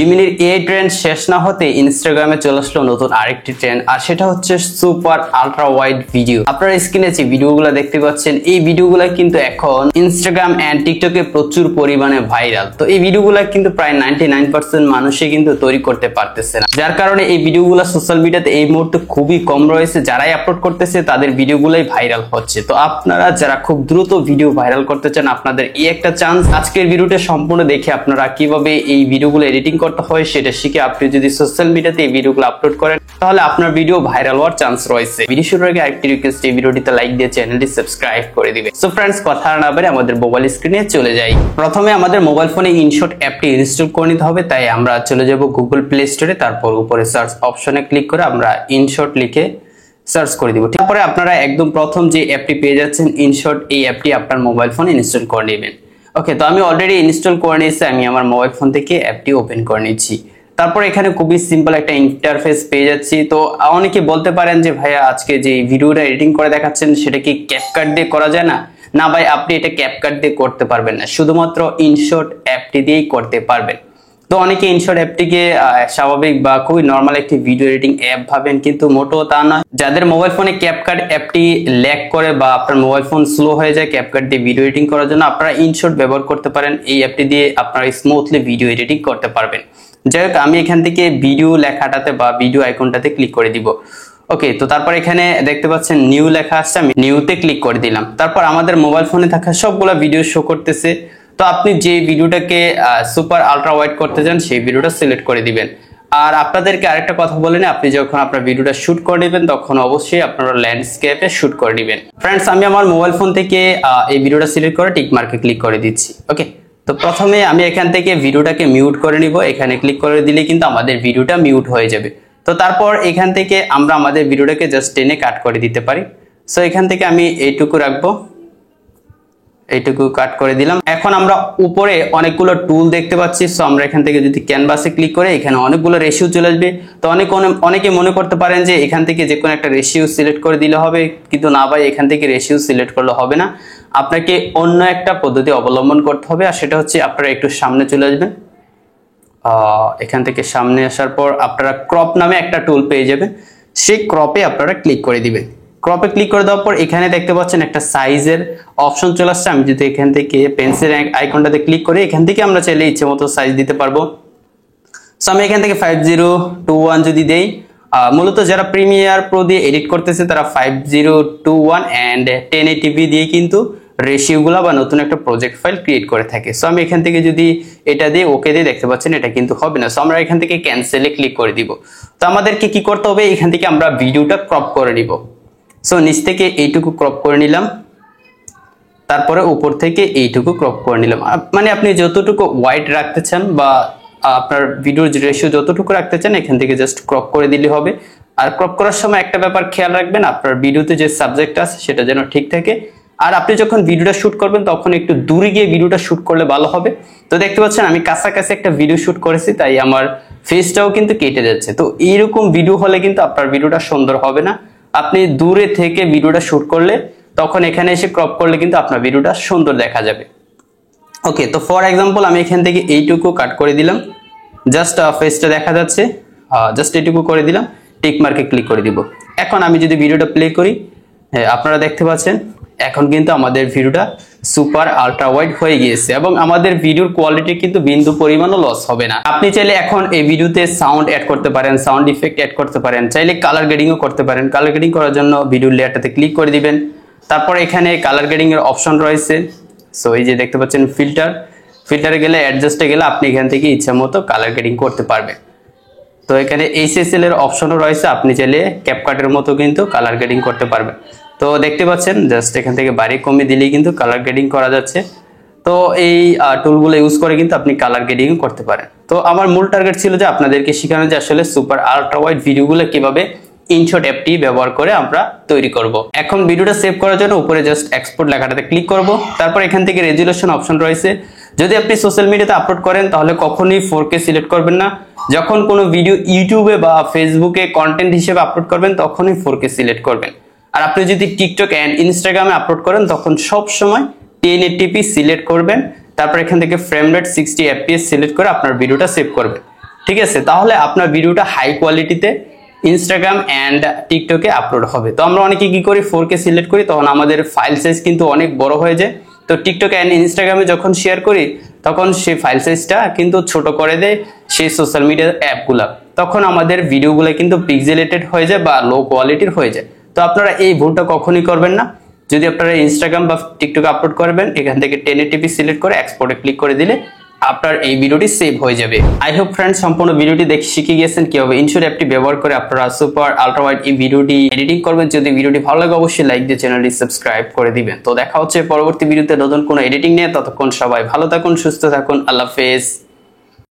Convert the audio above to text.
জিমিনির এই ট্রেন্ড শেষ না হতে ইনস্টাগ্রামে চলে আসলো নতুন আরেকটি ট্রেন্ড, আর সেটা হচ্ছে সুপার আলট্রা ওয়াইড ভিডিও। আপনারা স্ক্রিনে যে ভিডিওগুলো দেখতে পাচ্ছেন এই ভিডিওগুলো কিন্তু এখন ইনস্টাগ্রাম এন্ড টিকটকে প্রচুর পরিমাণে ভাইরাল। তো এই ভিডিওগুলো কিন্তু প্রায় 99% মানুষই কিন্তু তৈরি করতে পারতেছে না, যার কারণে এই ভিডিওগুলো সোশ্যাল মিডিয়াতে এই মুহূর্তে খুবই কম রয়েছে। যারাই আপলোড করতেছে তাদের ভিডিওগুলোই ভাইরাল হচ্ছে। তো আপনারা যারা খুব দ্রুত ভিডিও ভাইরাল করতে চান, আপনাদের এই একটা চান্স। আজকের ভিডিওটা সম্পূর্ণ দেখে আপনারা কিভাবে এই ভিডিওগুলো এডিটিং করতে হয় সেটা শিখে আপনি যদি সোশ্যাল মিডিয়াতে এই ভিডিওগুলো আপলোড করেন তাহলে আপনার ভিডিও ভাইরাল হওয়ার চান্স রয়েছে। ভিডিও শুরুর আগে আরেকটি রিকোয়েস্ট, এই ভিডিওটিতে লাইক দিয়ে চ্যানেলটি সাবস্ক্রাইব করে দিবেন। সো ফ্রেন্ডস, কথা না বলে আমাদের মোবাইল স্ক্রিনে চলে যাই। প্রথমে আমাদের মোবাইল ফোনে ইনশট অ্যাপটি ইনস্টল করে নিতে হবে। তাই আমরা চলে যাব গুগল প্লে স্টোরে, তারপর উপরে সার্চ অপশনে ক্লিক করে আমরা ইনশট লিখে সার্চ করে দিব। তারপরে আপনারা একদম প্রথম যে অ্যাপটি পেয়ে যাচ্ছেন ইনশট, এই অ্যাপটি আপনার মোবাইল ফোনে ইনস্টল করে নেবেন। ওকে, তো আমি অলরেডি ইনস্টল করে নিয়েছি। আমি আমার মোবাইল ফোন থেকে অ্যাপটি ওপেন করে নিচ্ছি। তারপর এখানে খুবই সিম্পল একটা ইন্টারফেস পেয়ে যাচ্ছি। তো অনেকে বলতে পারেন যে ভাইয়া আজকে যে ভিডিওটা এডিটিং করে দেখাচ্ছেন সেটা কি ক্যাপকাট দিয়ে করা যায় না? না ভাই, আপনি এটা ক্যাপকাট দিয়ে করতে পারবেন না, শুধুমাত্র ইনশট অ্যাপটি দিয়েই করতে পারবেন। তো অনেকে ইনশট অ্যাপটিকে স্বাভাবিক বা খুবই নর্মাল একটি ভিডিও এডিটিং অ্যাপ ভাবেন, কিন্তু মোটেও তা নয়। যাদের মোবাইল ফোনে ক্যাপকাট অ্যাপটি ল্যাগ করে বা আপনার মোবাইল ফোন স্লো হয়ে যায় ক্যাপকাট দিয়ে ভিডিও এডিটিং করার জন্য, আপনারা ইনশট ব্যবহার করতে পারেন। এই অ্যাপটি দিয়ে আপনারা স্মুথলি ভিডিও এডিটিং করতে পারবেন। যাই হোক, আমি এখান থেকে ভিডিও লেখাটাতে বা ভিডিও আইকনটাতে ক্লিক করে দিব। ওকে, তো তারপর এখানে দেখতে পাচ্ছেন নিউ লেখা আসছে, আমি নিউতে ক্লিক করে দিলাম। তারপর আমাদের মোবাইল ফোনে থাকা সবগুলা ভিডিও শো করতেছে। তো আপনি যে ভিডিওটাকে সুপার আলট্রা ওয়াইড করতে চান সেই ভিডিওটা সিলেক্ট করে দিবেন। আর আপনাদেরকে আরেকটা কথা বলে নিই, আপনি যখন আপনার ভিডিওটা শুট করে নেবেন তখন অবশ্যই আপনারা ল্যান্ডস্কেপে শুট করে নেবেন। ফ্রেন্ডস, আমি আমার মোবাইল ফোন থেকে এই ভিডিওটা সিলেক্ট করে টিক মার্কে ক্লিক করে দিচ্ছি। ওকে, তো প্রথমে আমি এখান থেকে ভিডিওটাকে মিউট করে নিব। এখানে ক্লিক করে দিলে কিন্তু আমাদের ভিডিওটা মিউট হয়ে যাবে। তো তারপর এখান থেকে আমরা আমাদের ভিডিওটাকে জাস্ট টেনে কাট করে দিতে পারি। সো এখান থেকে আমি এইটুকু রাখবো, এইটুকু কাট করে দিলাম। এখন আমরা উপরে অনেকগুলো টুল দেখতে পাচ্ছি। সো আমরা এখান থেকে যদি ক্যানভাসে ক্লিক করে এখানে অনেকগুলো রেশিও চলে আসবে। তো অনেকে মনে করতে পারেন যে এখান থেকে যে কোনো একটা রেশিও সিলেক্ট করে দিলে হবে, কিন্তু না ভাই, এখান থেকে রেশিও সিলেক্ট করলে হবে না। আপনাকে অন্য একটা পদ্ধতি অবলম্বন করতে হবে, আর সেটা হচ্ছে আপনারা একটু সামনে চলে আসবেন। এখান থেকে সামনে আসার পর আপনারা ক্রপ নামে একটা টুল পেয়ে যাবেন। সেই ক্রপে আপনারা ক্লিক করে দিবেন। ক্রপে ক্লিক করে দেওয়ার পর এখানে দেখতে পাচ্ছেন একটা সাইজের অপশন চলে আসছে। আমি যদি এখান থেকে পেন্সিল আইকনটাতে ক্লিক করি, এখান থেকে আমরা চাইলে ইচ্ছে মতো সাইজ দিতে পারবো। সো আমি এখান থেকে 5021 যদি দেই, মূলত যারা প্রিমিয়ার প্রো দিয়ে এডিট করতেছে তারা 5021 এন্ড 1080p দিয়ে কিন্তু রেশিওগুলো বা নতুন একটা প্রজেক্ট ফাইল ক্রিয়েট করে থাকে। সো আমি এখান থেকে যদি এটা দিয়ে ওকে দিয়ে, দেখতে পাচ্ছেন এটা কিন্তু হবে না। সো আমরা এখান থেকে ক্যান্সেলে ক্লিক করে দিব। তো আমাদেরকে কি করতে হবে, এখান থেকে আমরা ভিডিওটা ক্রপ করে নিব। সো নিচ থেকে এইটুকু ক্রপ করে নিলাম, তারপরে উপর থেকে এইটুকু ক্রপ করে নিলাম। মানে আপনি যতটুকু ওয়াইড রাখতে চান বা আপনার ভিডিওর রেশিও যতটুকু রাখতে চান এখান থেকে জাস্ট ক্রপ করে দিলে হবে। আর ক্রপ করার সময় একটা ব্যাপার খেয়াল রাখবেন, আপনার ভিডিওতে যে সাবজেক্ট আছে সেটা যেন ঠিক থাকে। আর আপনি যখন ভিডিওটা শুট করবেন তখন একটু দূরে গিয়ে ভিডিওটা শুট করলে ভালো হবে। তো দেখতে পাচ্ছেন আমি কাছাকাছি একটা ভিডিও শুট করেছি, তাই আমার ফেসটাও কিন্তু কেটে যাচ্ছে। তো এইরকম ভিডিও হলে কিন্তু আপনার ভিডিওটা সুন্দর হবে না। আপনি দূরে থেকে ভিডিওটা শুট করলে তখন এখানে এসে ক্রপ করলে কিন্তু আপনার ভিডিওটা সুন্দর দেখা যাবে। ওকে, তো ফর এক্সাম্পল আমি এখান থেকে এইটুকু কাট করে দিলাম, জাস্ট ফেসটা দেখা যাচ্ছে, জাস্ট এইটুকু করে দিলাম, টিক মার্কে ক্লিক করে দিব। এখন আমি যদি ভিডিওটা প্লে করি, আপনারা দেখতে পাচ্ছেন এখন কিন্তু আমাদের ভিডিওটা সুপার আলট্রা ওয়াইড হয়ে গিয়েছে এবং আমাদের ভিডিওর কোয়ালিটি কিন্তু বিন্দু পরিমাণও লস হবে না। আপনি চাইলে এখন এই ভিডিওতে সাউন্ড অ্যাড করতে পারেন, সাউন্ড ইফেক্ট অ্যাড করতে পারেন, চাইলে কালার গ্রেডিংও করতে পারেন। কালার গ্রেডিং করার জন্য ভিডিওর লেয়ারটাতে ক্লিক করে দিবেন। তারপর এখানে কালার গ্রেডিং এর অপশন রয়েছে। সো এই যে দেখতে পাচ্ছেন ফিল্টারে গেলে, অ্যাডজাস্টে গেলে আপনি এখান থেকে ইচ্ছা মতো কালার গ্রেডিং করতে পারবেন। তো এখানে HSL এর অপশনও রয়েছে, আপনি চাইলে ক্যাপকাটের মতো কিন্তু কালার গ্রেডিং করতে পারবেন। তো দেখতে পাচ্ছেন জাস্ট এখান থেকে বাড়ি কমিয়ে দিলেই কিন্তু কালার গ্রেডিং করা যাচ্ছে। তো এই টুলগুলো ইউজ করে কিন্তু আপনি কালার গ্রেডিং করতে পারেন। তো আমার মূল টার্গেট ছিল যে আপনাদেরকে শেখানো যে আসলে সুপার আলট্রা ওয়াইড ভিডিওগুলো কিভাবে ইনশট অ্যাপটি ব্যবহার করে আমরা তৈরি করব। এখন ভিডিওটা সেভ করার জন্য উপরে জাস্ট এক্সপোর্ট লেখাটাতে ক্লিক করব। তারপর এখান থেকে রেজুলেশন অপশন রয়েছে। যদি আপনি সোশ্যাল মিডিয়াতে আপলোড করেন তাহলে কখনোই 4K সিলেক্ট করবেন না। যখন কোনো ভিডিও ইউটিউবে বা ফেসবুকে কন্টেন্ট হিসেবে আপলোড করবেন তখনই 4K সিলেক্ট করবেন। আর আপনি যদি টিকটক এন্ড ইনস্টাগ্রামে আপলোড করেন তখন সব সময় 1080p সিলেক্ট করবেন। তারপর এখান থেকে ফ্রেম রেট 60 fps সিলেক্ট করে আপনার ভিডিওটা সেভ করবেন। ঠিক আছে, তাহলে আপনার ভিডিওটা হাই কোয়ালিটিতে ইনস্টাগ্রাম এন্ড টিকটকে আপলোড হবে। তো আমরা অনেকে কি করি 4K সিলেক্ট করি, তখন আমাদের ফাইল সাইজ কিন্তু অনেক বড় হয়ে যায়। তো টিকটক এন্ড ইনস্টাগ্রামে যখন শেয়ার করি তখন সেই ফাইল সাইজটা কিন্তু ছোট করে দেয় সেই সোশ্যাল মিডিয়া অ্যাপগুলা, তখন আমাদের ভিডিওগুলো কিন্তু পিক্সেলেটেড হয়ে যায় বা লো কোয়ালিটির হয়ে যায়। তো আপনারা এই ভুলটা কখনোই করবেন না। যদি আপনারা ইনস্টাগ্রাম বা টিকটকে আপলোড করবেন, এখান থেকে 1080p সিলেক্ট করে এক্সপোর্টে ক্লিক করে দিলে আপনার এই ভিডিওটি সেভ হয়ে যাবে। আই হোপ ফ্রেন্ডস সম্পূর্ণ ভিডিওটি দেখে শিখে গিয়েছেন কিভাবে ইনশট অ্যাপটি ব্যবহার করে আপনারা সুপার আলট্রা ওয়াইড এই ভিডিওটি এডিটিং করবেন। যদি ভিডিওটি ভালো লাগে অবশ্যই লাইক দিয়ে চ্যানেলটি সাবস্ক্রাইব করে দিবেন। তো দেখা হচ্ছে পরবর্তী ভিডিওতে নতুন কোনো এডিটিং নিয়ে। ততক্ষণ সবাই ভালো থাকুন, সুস্থ থাকুন, আল্লাহ হাফেজ।